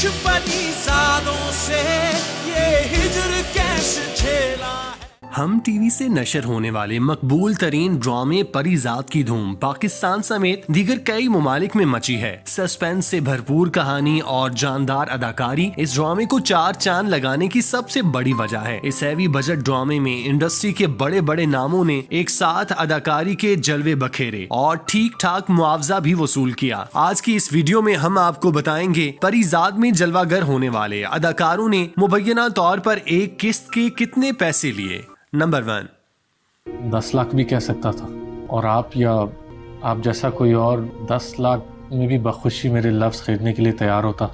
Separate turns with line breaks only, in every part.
कुछ परीज़ादों से ये हिजर कैसे झेला है।
हम टीवी से नशर होने वाले मकबूल तरीन ड्रामे परीज़ाद की धूम पाकिस्तान समेत दीगर कई ममालिक में मची है। सस्पेंस से भरपूर कहानी और जानदार अदाकारी इस ड्रामे को 4 चांद लगाने की सबसे बड़ी वजह है। इस हैवी बजट ड्रामे में इंडस्ट्री के बड़े बड़े नामों ने एक साथ अदाकारी के जलवे बखेरे और ठीक ठाक मुआवजा भी वसूल किया। आज की इस वीडियो में हम आपको बताएंगे परीज़ाद में जलवागर होने वाले अदाकारों ने मुबैना तौर पर एक किस्त के कितने पैसे लिए। नंबर 1,
10 लाख भी कह सकता था और आप या आप जैसा कोई और 10 लाख में भी बखुशी मेरे लफ्ज़ खरीदने के लिए तैयार होता,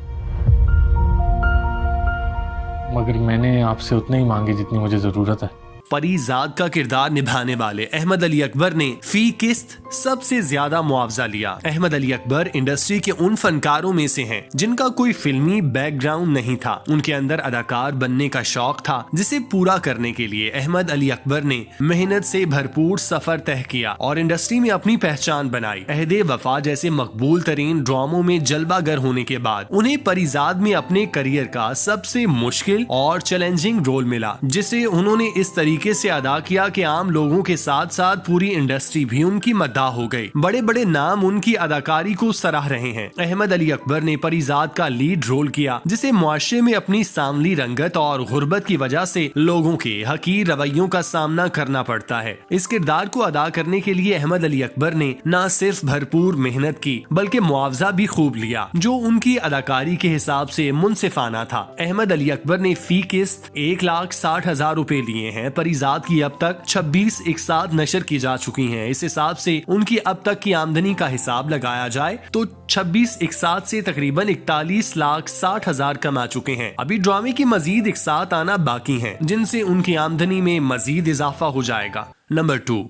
मगर मैंने आपसे उतने ही मांगे जितनी मुझे ज़रूरत है।
परीज़ाद का किरदार निभाने वाले अहमद अली अकबर ने फी किस्त सबसे ज्यादा मुआवजा लिया। अहमद अली अकबर इंडस्ट्री के उन फनकारों में से हैं जिनका कोई फिल्मी बैकग्राउंड नहीं था। उनके अंदर अदाकार बनने का शौक था, जिसे पूरा करने के लिए अहमद अली अकबर ने मेहनत से भरपूर सफर तय किया और इंडस्ट्री में अपनी पहचान बनाई। अहदे वफा जैसे मकबूल तरीन ड्रामों में जलवागर होने के बाद उन्हें परीज़ाद में अपने करियर का सबसे मुश्किल और चैलेंजिंग रोल मिला, जिसे उन्होंने इस तरीके से अदा किया कि आम लोगों के साथ साथ पूरी इंडस्ट्री भी उनकी मद्दाह हो गई। बड़े बड़े नाम उनकी अदाकारी को सराह रहे हैं। अहमद अली अकबर ने परीज़ाद का लीड रोल किया, जिसे मुआशरे में अपनी सांवली रंगत और गुर्बत की वजह से लोगों के हकीर रवैयों का सामना करना पड़ता है। इस किरदार को अदा करने के लिए अहमद अली अकबर ने न सिर्फ भरपूर मेहनत की बल्कि मुआवजा भी खूब लिया, जो उनकी अदाकारी के हिसाब से मुनसिफाना था। अहमद अली अकबर ने फी किस्त 1,60,000 रुपए लिए हैं। परीज़ाद की अब तक 26 इकसात नशर की जा चुकी हैं। इस हिसाब से उनकी अब तक की आमदनी का हिसाब लगाया जाए तो 26 इकसात से तकरीबन 41,60,000 कमा चुके हैं। अभी ड्रामे की मजीद इकसात आना बाकी हैं, जिनसे उनकी आमदनी में मजीद इजाफा हो जाएगा। नंबर 2,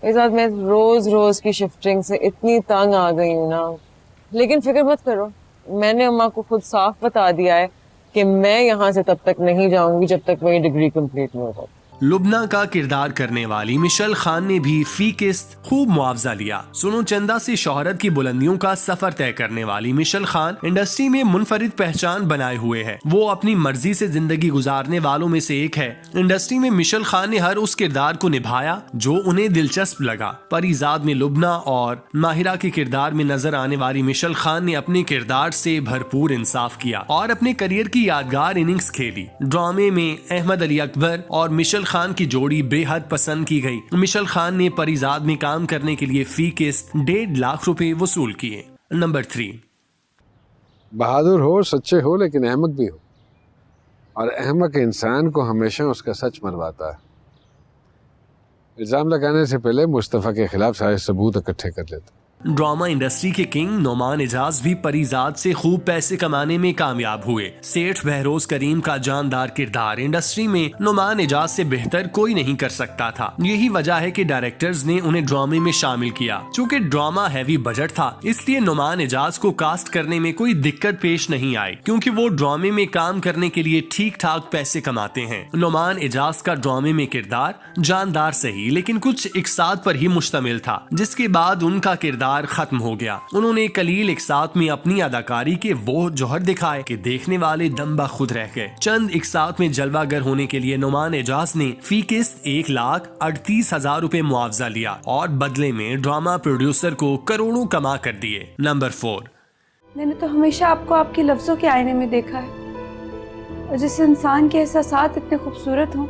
मैं रोज रोज की शिफ्टिंग से इतनी तंग आ गई हूँ ना, लेकिन फिक्र मत करो, मैंने अम्मा को खुद साफ बता दिया है कि मैं यहाँ से तब तक नहीं जाऊंगी जब तक मेरी डिग्री कंप्लीट नहीं होगा।
लुबना का किरदार करने वाली मिशेल खान ने भी फी किस्त खूब मुआवजा लिया। सुनो चंदा से शोहरत की बुलंदियों का सफर तय करने वाली मिशेल खान इंडस्ट्री में मुनफरिद पहचान बनाए हुए है। वो अपनी मर्जी से जिंदगी गुजारने वालों में से एक है। इंडस्ट्री में मिशेल खान ने हर उस किरदार को निभाया जो उन्हें दिलचस्प लगा। परीज़ाद में लुबना और माहिरा के किरदार में नजर आने वाली मिशेल खान ने अपने किरदार से भरपूर इंसाफ किया और अपने करियर की यादगार इनिंग्स खेली। ड्रामे में अहमद अली अकबर और मिशेल खान की जोड़ी बेहद पसंद की गई। मिशेल खान ने परीज़ाद में काम करने के लिए फी किस्त 1.5 लाख रुपए वसूल किए। नंबर 3,
बहादुर हो, सच्चे हो, लेकिन अहमक भी हो, और अहमक इंसान को हमेशा उसका सच मनवाता है। इल्जाम लगाने से पहले मुस्तफ़ा के खिलाफ सारे सबूत इकट्ठे कर लेता।
ड्रामा इंडस्ट्री के किंग नोमान एजाज भी परीज़ाद से खूब पैसे कमाने में कामयाब हुए। सेठ बहरोज करीम का जानदार किरदार इंडस्ट्री में नोमान एजाज से बेहतर कोई नहीं कर सकता था। यही वजह है कि डायरेक्टर्स ने उन्हें ड्रामे में शामिल किया। चूँकि ड्रामा हैवी बजट था, इसलिए नोमान एजाज को कास्ट करने में कोई दिक्कत पेश नहीं आई, क्योंकि वो ड्रामे में काम करने के लिए ठीक ठाक पैसे कमाते हैं। नोमान एजाज का ड्रामे में किरदार जानदार सही, लेकिन कुछ इकसात पर ही मुश्तमिल था, जिसके बाद उनका किरदार खत्म हो गया। उन्होंने कलील इकसात में अपनी अदाकारी के वो जौहर दिखाए कि देखने वाले दम्बा खुद रह गए। चंद इकसात में जलवागर होने के लिए नोमान एजाज ने फी किस्त 1,38,000 रुपए मुआवजा लिया और बदले में ड्रामा प्रोड्यूसर को करोड़ों कमा कर दिए। नंबर 4,
मैंने तो हमेशा आपको आपके लफ्जों के आईने में देखा है, और जिस इंसान के एहसासात इतने खूबसूरत हों,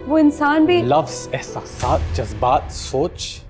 वो इंसान भी
लफ्ज, एहसासात, जज्बात, सोच,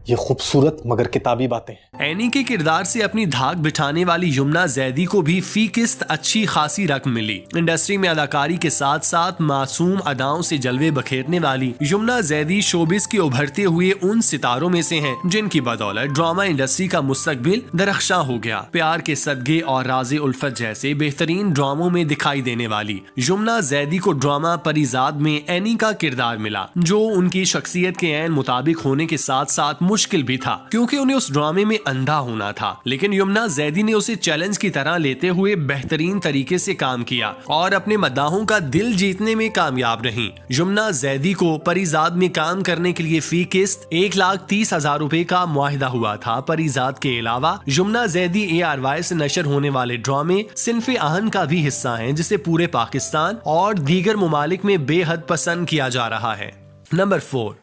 ये खूबसूरत मगर किताबी बातें हैं।
एनी के किरदार से अपनी धाक बिठाने वाली यमुना जैदी को भी फी किस्त अच्छी खासी रकम मिली। इंडस्ट्री में अदाकारी के साथ साथ मासूम अदाओं से जलवे बखेरने वाली यमुना जैदी शोबिस के उभरते हुए उन सितारों में से हैं जिनकी बदौलत ड्रामा इंडस्ट्री का मुस्तकबिल दरख्शां हो गया। प्यार के सदगे और राज़े उल्फत जैसे बेहतरीन ड्रामों में दिखाई देने वाली यमुना जैदी को ड्रामा परीज़ाद में एनी का किरदार मिला, जो उनकी शख्सियत के ऐन मुताबिक होने के साथ साथ मुश्किल भी था क्योंकि उन्हें उस ड्रामे में अंधा होना था, लेकिन यमुना जैदी ने उसे चैलेंज की तरह लेते हुए बेहतरीन तरीके से काम किया और अपने मद्दाहों का दिल जीतने में कामयाब रही। यमुना जैदी को परीजाद में काम करने के लिए फी किस्त 1,30,000 रुपए का मुआहिदा हुआ था। परीजाद के अलावा यमुना जैदी ARY से नशर होने वाले ड्रामे सिन्फे आहन का भी हिस्सा हैं, जिसे पूरे पाकिस्तान और दीगर मुमालिक में बेहद पसंद किया जा रहा है। नंबर 4,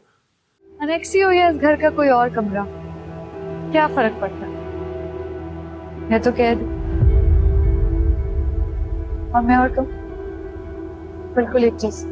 अनेक्सी हो या इस घर का कोई और कमरा, क्या फर्क पड़ता है? मैं तो कह दूं और मैं और तुम बिल्कुल एक चीज।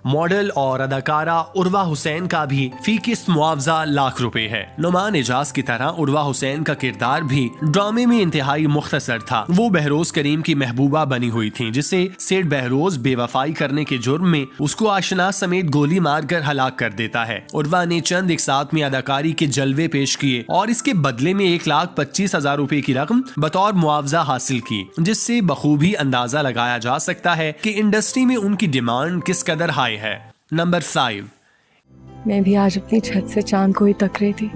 मॉडल और अदाकारा उर्वा हुसैन का भी फी किस्त मुआवजा लाख रुपए है। नुमान एजाज की तरह उर्वा हुसैन का किरदार भी ड्रामे में इंतहाई मुख्तसर था। वो बहरोज करीम की महबूबा बनी हुई थी, जिसे सेठ बहरोज बेवफाई करने के जुर्म में उसको आशना समेत गोली मारकर हलाक कर देता है। उर्वा ने चंद एक साथ में अदाकारी के जलवे पेश किए और इसके बदले में 1,25,000 रुपए की रकम बतौर मुआवजा हासिल की, जिससे बखूबी अंदाजा लगाया जा सकता है कि इंडस्ट्री में उनकी डिमांड किस कदर हाई है। नंबर 5,
मैं भी आज अपनी छत से चांद को ही तक रही थी।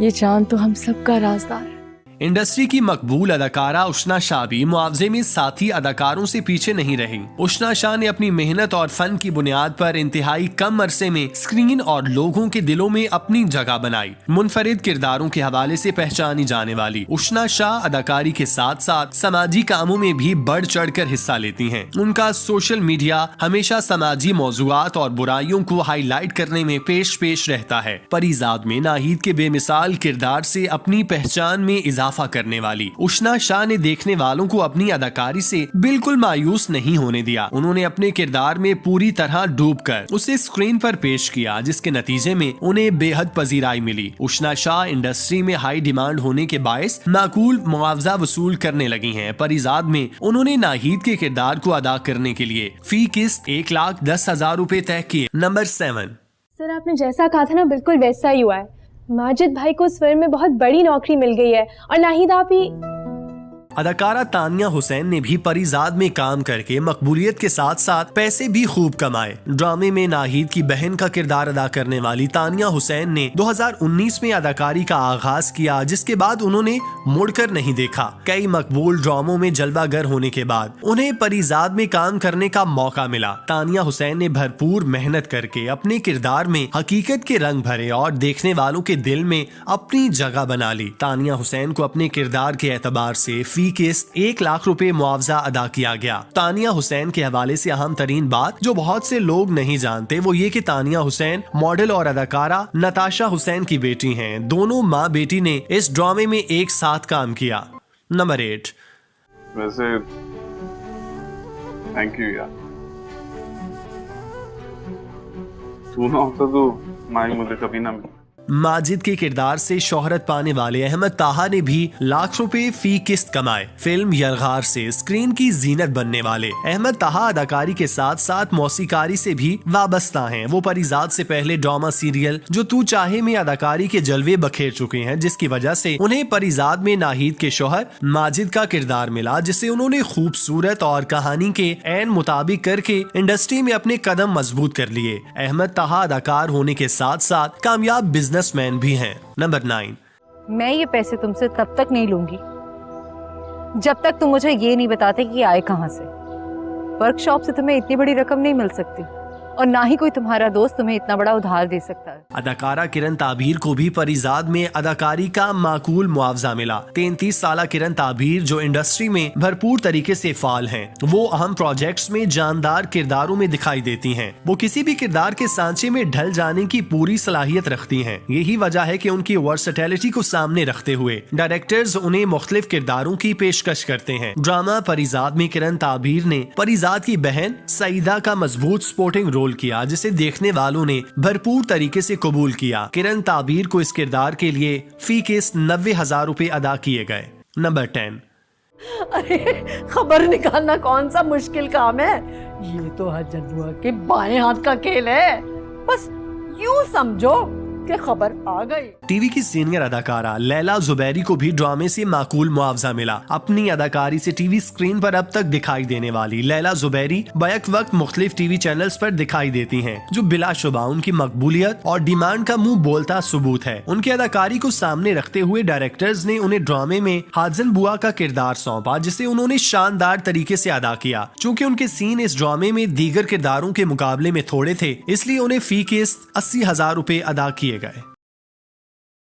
ये चांद तो हम सबका राज़दार है।
इंडस्ट्री की मकबूल अदाकारा उशना शाह भी मुआवजे में साथी अदाकारों से पीछे नहीं रही। उशना शाह ने अपनी मेहनत और फन की बुनियाद पर इंतहाई कम अरसे में स्क्रीन और लोगों के दिलों में अपनी जगह बनाई। मुनफरिद किरदारों के हवाले से पहचानी जाने वाली उशना शाह अदाकारी के साथ साथ समाजी कामों में भी बढ़ चढ़ कर हिस्सा लेती हैं। उनका सोशल मीडिया हमेशा समाजी मौजूआत और बुराइयों को हाईलाइट करने में पेश रहता है। परीजाद में नाहिद के बेमिसाल किरदार से अपनी पहचान में इजाफा करने वाली उशना शाह ने देखने वालों को अपनी अदाकारी से बिल्कुल मायूस नहीं होने दिया। उन्होंने अपने किरदार में पूरी तरह डूबकर उसे स्क्रीन पर पेश किया, जिसके नतीजे में उन्हें बेहद पजीराई मिली। उशना शाह इंडस्ट्री में हाई डिमांड होने के बायस माकूल मुआवजा वसूल करने लगी हैं। परीजाद में उन्होंने नाहिद के किरदार को अदा करने के लिए फी किस्त 1,10,000 रुपए तय किए। नंबर 7,
सर आपने जैसा कहा था ना बिल्कुल वैसा ही हुआ है। माजिद भाई को इस फिल्म में बहुत बड़ी नौकरी मिल गई है और नाहिद आप ही।
अदाकारा तानिया हुसैन ने भी परीजाद में काम करके मकबूलियत के साथ साथ पैसे भी खूब कमाए। ड्रामे में नाहिद की बहन का किरदार अदा करने वाली तानिया हुसैन ने 2019 में अदाकारी का आगाज किया, जिसके बाद उन्होंने मुड़कर नहीं देखा। कई मकबूल ड्रामों में जलवागर होने के बाद उन्हें परीजाद में काम करने का मौका मिला। तानिया हुसैन ने भरपूर मेहनत करके अपने किरदार में हकीकत के रंग भरे और देखने वालों के दिल में अपनी जगह बना ली। तानिया हुसैन को अपने किरदार के एतबार से फी किस्त 1 लाख रुपए मुआवजा अदा किया गया। तानिया हुसैन के हवाले से अहम तरीन बात जो बहुत से लोग नहीं जानते वो ये कि तानिया हुसैन मॉडल और अदाकारा नताशा हुसैन की बेटी हैं। दोनों माँ बेटी ने इस ड्रामे में एक साथ काम किया। नंबर 8,
वैसे थैंक यू यार, तू ना होता तो माई मुझे कभी ना मिली।
माजिद के किरदार से शोहरत पाने वाले अहमद ताहा ने भी लाख रुपए फी किस्त कमाए। फिल्म यलगार से स्क्रीन की जीनत बनने वाले अहमद ताहा अदाकारी के साथ साथ मौसीकारी से भी वाबस्ता हैं। वो परीजाद से पहले ड्रामा सीरियल जो तू चाहे में अदाकारी के जलवे बखेर चुके हैं, जिसकी वजह से उन्हें परीजाद में नाहिद के शोहर माजिद का किरदार मिला, जिसे उन्होंने खूबसूरत और कहानी के ऐन मुताबिक करके इंडस्ट्री में अपने कदम मजबूत कर लिए। अहमद ताहा अदाकार होने के साथ साथ कामयाब बिजनेसमैन भी हैं। नंबर 9,
मैं ये पैसे तुमसे तब तक नहीं लूंगी जब तक तुम मुझे ये नहीं बताते कि आए कहाँ से। वर्कशॉप से तुम्हें इतनी बड़ी रकम नहीं मिल सकती और ना ही कोई तुम्हारा दोस्त तुम्हें इतना बड़ा उधार दे सकता है।
अदाकारा किरण ताबीर को भी परीजाद में अदाकारी का माकूल मुआवजा मिला। 33 साला किरण ताबीर जो इंडस्ट्री में भरपूर तरीके से फाल हैं, वो अहम प्रोजेक्ट्स में जानदार किरदारों में दिखाई देती हैं। वो किसी भी किरदार के सांचे में ढल जाने की पूरी सलाहियत रखती हैं। यही वजह है कि उनकी वर्सटैलिटी को सामने रखते हुए डायरेक्टर्स उन्हें मुख्तलिफ किरदारों की पेशकश करते हैं। ड्रामा परीजाद में किरण ताबीर ने परीजाद की बहन सईदा का मजबूत सपोर्टिंग रोल किया, जिसे देखने वालों ने भरपूर तरीके से कबूल किया। किरण ताबीर को इस किरदार के लिए फी किस्त 90,000 रुपए अदा किए गए। नंबर 10,
अरे खबर निकालना कौन सा मुश्किल काम है, ये तो हजनुआ के बाएं हाथ का खेल है। बस यूं समझो कि खबर आ गई।
टीवी की सीनियर अदाकारा लैला जुबैरी को भी ड्रामे से माकूल मुआवजा मिला। अपनी अदाकारी से टीवी स्क्रीन पर अब तक दिखाई देने वाली लैला जुबैरी बैक वक्त मुख्तलिफ टीवी चैनल्स पर दिखाई देती हैं, जो बिलाशुबा उनकी मकबूलियत और डिमांड का मुंह बोलता सबूत है। उनकी अदाकारी को सामने रखते हुए डायरेक्टर्स ने उन्हें ड्रामे में हाजन बुआ का किरदार सौंपा, जिसे उन्होंने शानदार तरीके से अदा किया। चूँकि उनके सीन इस ड्रामे में दीगर किरदारों के मुकाबले में थोड़े थे, इसलिए उन्हें फी किस्त 80,000 रुपए अदा किए गए।